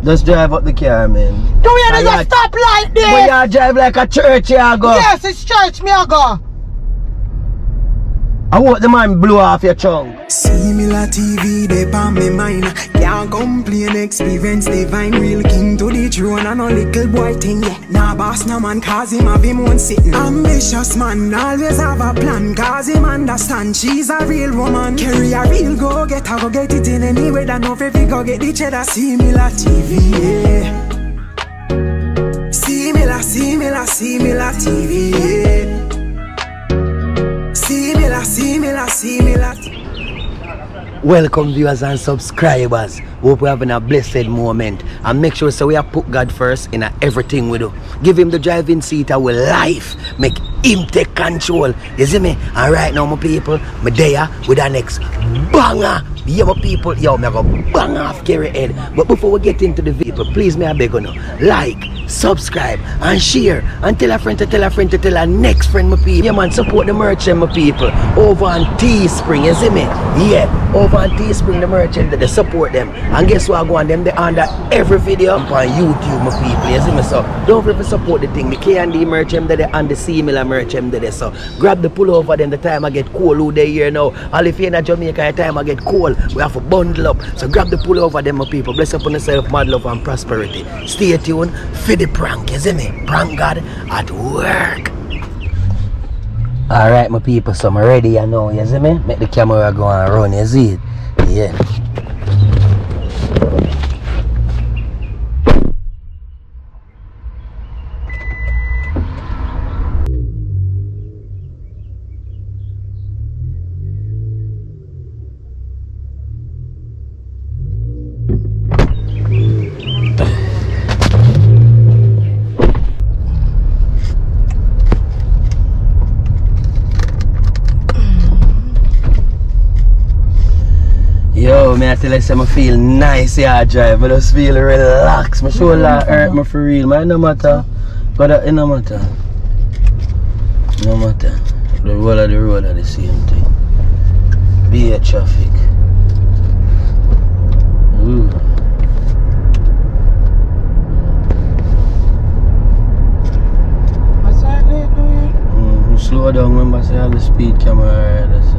Just drive up the car, man. Do you just stop like this? But you drive like a church, you go. Yes, it's church, me I go. I want the man blow off your tongue. Similar TV, they pan me mind. Can't complain, experience divine. Real king to the throne and a little boy thing, yeah. Nah boss, no man, cause him have him own sitting. Ambitious man, always have a plan. Cause him understand she's a real woman. Carry a real go get her, go get it in any way that no if we go get the cheddar. Similar TV, yeah. Similar TV, yeah. Similar. Welcome viewers and subscribers. Hope we're having a blessed moment. And make sure so we have put God first in everything we do. Give him the driving seat of our life. Make him take control. You see me? And right now my people, me there with the next banger. Yeah, my people, yo, me go bang off carry head. But before we get into the video, please me I beg you now, like, subscribe, and share, and tell a friend to tell a friend to tell a next friend, my people. Yeah, man, support the merchant, my people. Over on Teespring, you see me? Yeah, over on Teespring, the merchant, they support them. And guess what I go on them? They under every video on YouTube, my people. You see me? So don't forget to support the thing. The K&D merchant, they and the similar merchant, they so grab the pullover. Then the time I get cold, who they here now. All if you're in Jamaica, the time I get cold. We have to bundle up. So grab the pullover, them, my people. Bless upon yourself, mad love and prosperity. Stay tuned for the prank, you see me? Prank God at work. Alright, my people, so I'm ready, you know, you see me? Make the camera go and run, you see it? Yeah. Yo, me I tell you, I feel nice here I drive. I just feel relaxed. My shoulder hurt me for real. Man, no matter. But it no matter. No matter. The whole of the road are the same thing. Be a traffic. Ooh. What's that late doing? Slow down, remember, say all the speed camera right, so.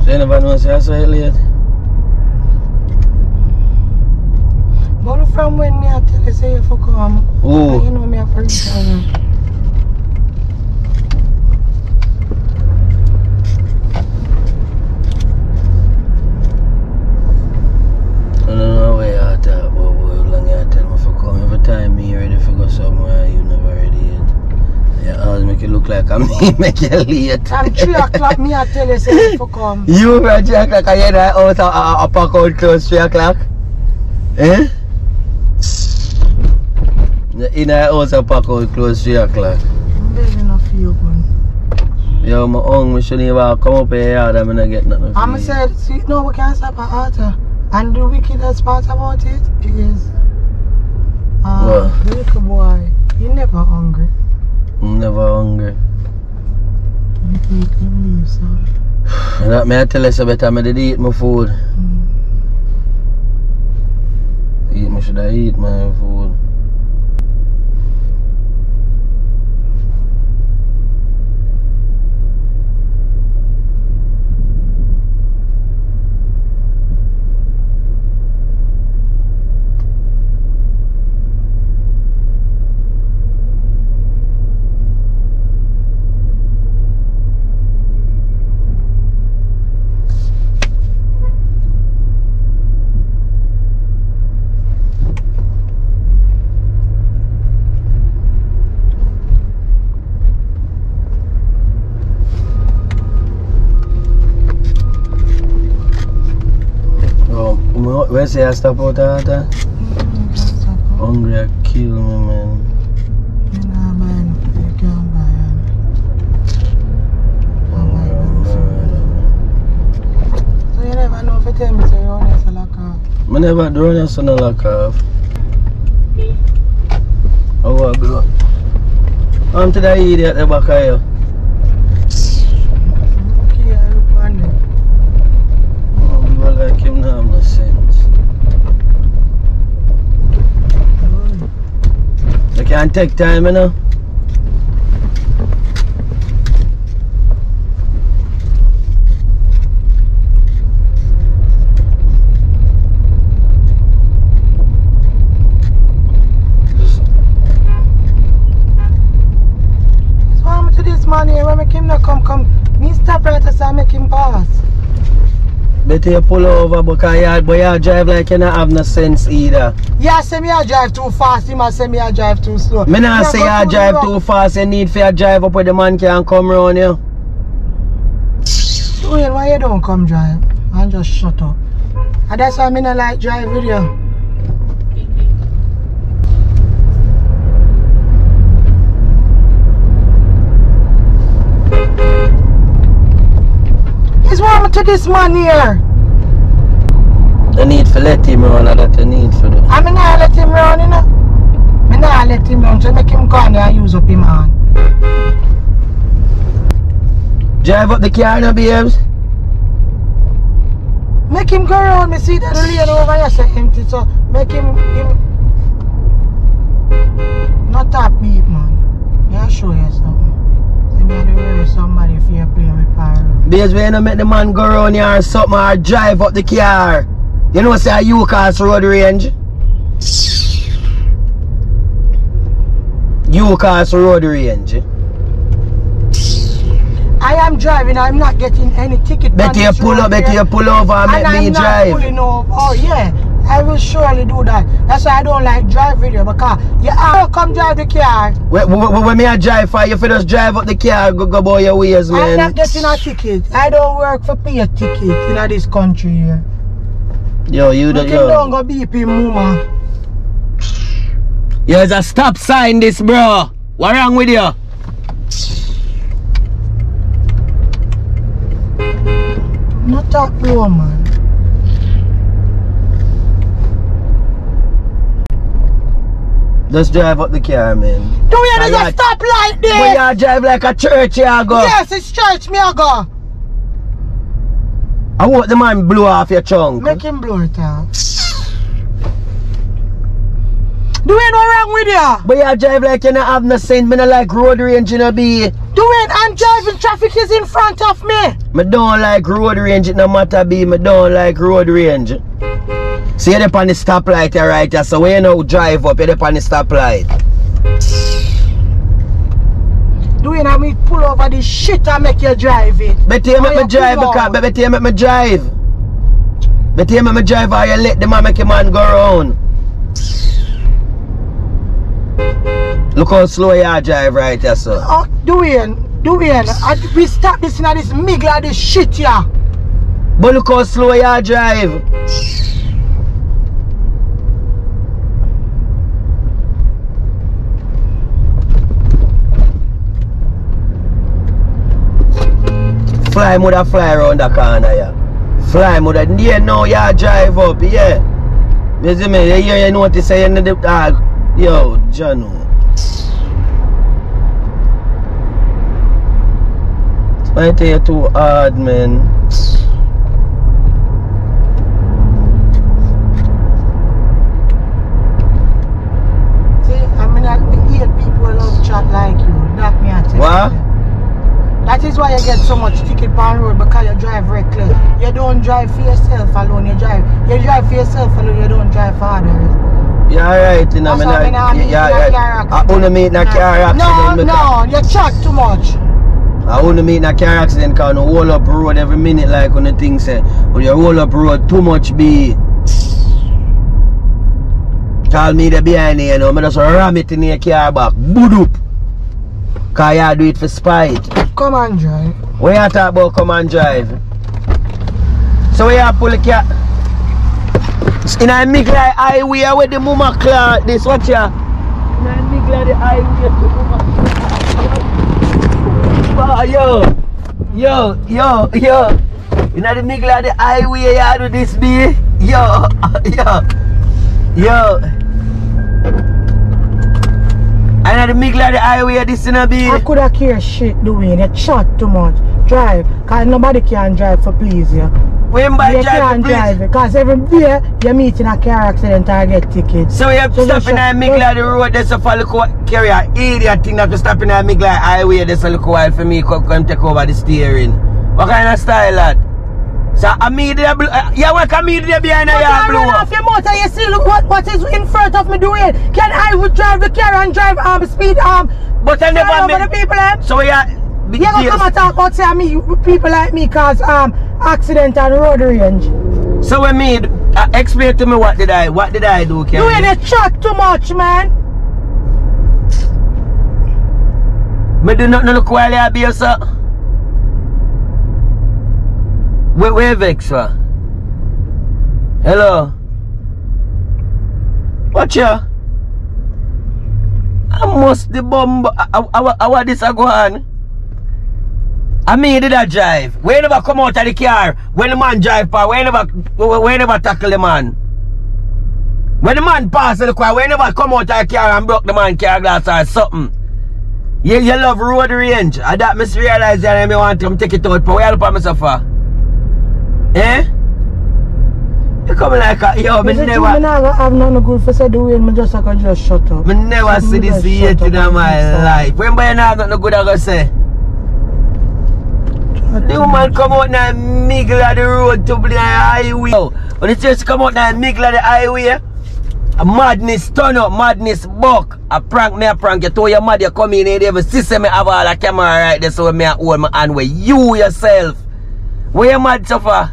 So you never know, say I saw it late? But from when me I tell you, say you for come. Oh. You know me I for return. I don't know where you talk about, boy. How long you tell me for come? Every time me ready for go somewhere, you never ready yet. You always make it look like I'm make you late. And 3 o'clock me I tell you, say you for come. You at 3 o'clock and you're out of pack out close 3 o'clock? Eh? In the house a pack out close 3 o'clock. I'm begging of you, man. Yo, my hungry shouldn't even come up here and I'm not get nothing. I said, see, no, we can't stop at Arthur. And the wickedest part about it is the little boy, he never hungry. I'm never hungry. You make him leave, so. And that may I tell you so better I did eat my food. Should I eat my food? Where say I stop out of that? Hungry I kill me, man. Nah, man, you can't buy it. So you never know if you tell me so you only have to lock off? I never do any son of lock off. Oh, what blow? I'm to the idiot at the back of you. Can't take time, you know. Man here, when make him not come, me stop right as I make him pass. Better you pull over because you drive like you don't have no sense either. Yeah, say me I drive too fast, him say me I drive too slow. Me not say you drive too fast, you need for you drive up where the man can come round you. Well, why you don't come drive? And just shut up. And that's why I not like drive with you. What's wrong to this man here? You need to let him run, that you need for that. I mean, I let him run, you know. I not let him run, so make him come there and use up him hand. Drive up the car now, babes. Make him go around, me see that lane over here say empty, so make him not that beat, man. Yeah, show you something. Say me had to worry somebody if you play with power. Babes, when you make the man go around here or something or drive up the car, you know say you cause road range? You cause road range. I am driving, I'm not getting any ticket. Better you pull up, better you pull over and make me drive. Pulling over. Oh yeah, I will surely do that. That's why I don't like drive with you, because you have to come drive the car. When me a drive for you, if you just drive up the car, go about your ways, man. I'm not getting a ticket. I don't work for pay a ticket in this country here. Yo, you don't go beep him, mama. Yo, it's a stop sign this, bro. What wrong with you? Not that blow, man. Just drive up the car, man. Do you need a stop light there? But you drive like a church, you go. Yes, it's church, me I go. I want the man blow off your chunk. Make him blow it off. Do you know wrong with you? But you drive like you don't have no sense. Me not like road range, you know, be. Dwayne, I'm driving, traffic is in front of me. Me don't like road range, it no matter be. Me don't like road range. See, you're on the stoplight, you're right, so when you now drive up, you're on the stoplight. Dwayne, I mean pull over this shit and make you drive it. Better you make me drive, because better you make me drive. Better you make me drive or you let the man make your man go around. Look how slow you drive right there, sir. Oh, Dwayne, we stop this in this migla, this shit here. But look how slow you drive. Fly mother fly around the corner, yeah. Fly mother, yeah, no, you drive up, yeah. You see me, you notice you know the dog. Yo, Jano. I tell you too hard, man. See, I mean, I hear people love chat like you. That me I tell what? You. That is why you get so much ticket on road, because you drive reckless. You don't drive for yourself alone. You drive for yourself alone. You don't drive for others. Yeah, right. You know, I only meet in a car accident. No, you chat too much. I only meet in a car accident because I roll up road every minute like when the thing say. When you roll up road too much be. Call me the behind you know, I just ram it in your car back. Boot up. Because you do it for spite. Come and drive. When you talk about come and drive. So when you pull the car. In a Migla highway where the mama clock this, watch ya. In a Migla the highway the mama clock. Yo. In a the Migla the highway you do this be. Yo. And at the Migla the highway this in a be. I could have care shit doing. You chat too much. Drive. Because nobody can drive for please you. When by you drive can't drive because every day you meet in a car accident or get tickets. So you have to stop in the middle of the road, there's a follow carry an idiot thing that to stop in the middle of the highway, there's a little while for me come take over the steering. What kind of style that? So I mean yeah, what can me there behind a yard blow off your motor, you see look what is in front of me doing. Can I would drive the car and drive speed but I never met the people so yeah. You gonna come and talk about say me people like me cause accident and road rage. So when me explain to me what did I do, Ken? You ain't chat too much, man. Me do not look while I be sir. Where vex for? Hello? Watch ya? I must the bomb how this a go on? I mean did I drive? We never come out of the car when the man drive past, we never tackle the man. When the man pass the car, we never come out of the car and broke the man car glass or something. You love road range. I that must realize that I want to take it out for where help myself for? Eh? You come like a yo, me never have nothing good for say doing, me just shut up. Me never see this yet in my life. When you not nothing good I go say. The woman come out in the middle of the road to the highway. When it just come out in the middle of the highway, a madness turn up, madness buck. A prank me a prank. You told your mother you come in here, even see me have all the camera right there so me a hold my hand with you yourself. Where you mad so far?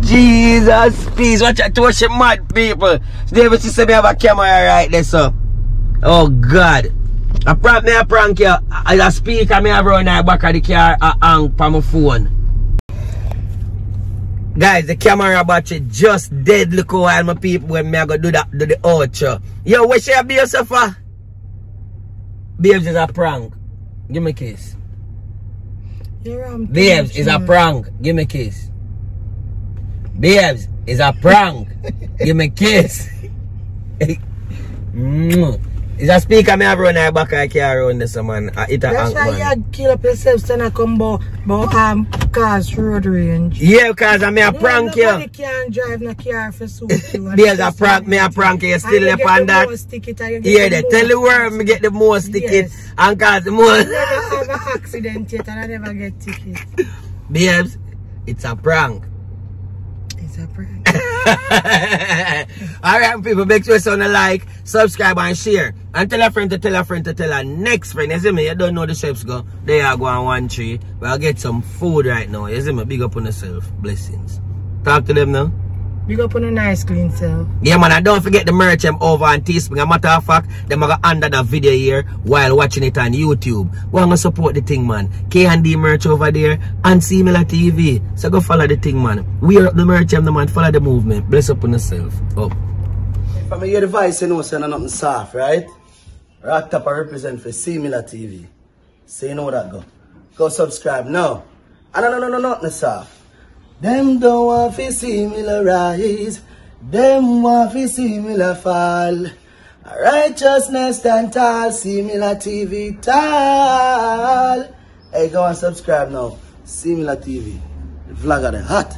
Jesus, please watch out to you mad people. So they even see me have a camera right there so. Oh God. I prank you. I speak and me have run the back of the car hang from my phone. Guys, the camera battery just dead. Look how while my people when me I go do the outro. Yo, where should I be yourself for? Babes is a prank. Give me a kiss. Babes is a prank. Give me a kiss. Babes is a prank. Give me a kiss. Is a speaker me have run the back of the car around this man. That's why you had kill up yourself so I come about cars road range. Yeah, because I a prank you. Nobody can drive no car for soup. There's a prank, me a prank you still up on that. Yeah, they tell the world me get the most ticket and cause the most. I never have an accident yet and I never get ticket. Babes, it's a prank. It's a prank. Alright people, make sure you like, subscribe and share. And tell a friend to tell a friend to tell a next friend. You see me? You don't know the chefs go. They are going 1 tree. But I'll get some food right now. You see me? Big up on yourself. Blessings. Talk to them now. Big up on a nice clean self. Yeah man, and don't forget the merch over on Teespring. As a matter of fact, them are under the video here while watching it on YouTube. We're gonna support the thing man. K&D merch over there and Similar TV. So go follow the thing man. Wear up the merch the man. Follow the movement. Bless up on yourself. Up. If I hear the voice, you know, saying nothing soft, right? Rock Top represent for Similar TV. So you know what that go. Go subscribe now. No, nothing soft. Them don't want to see me rise. Them want to see me fall. Righteousness stand tall. Similar TV tall. Hey, go and subscribe now. Similar TV. The vlog of the hot.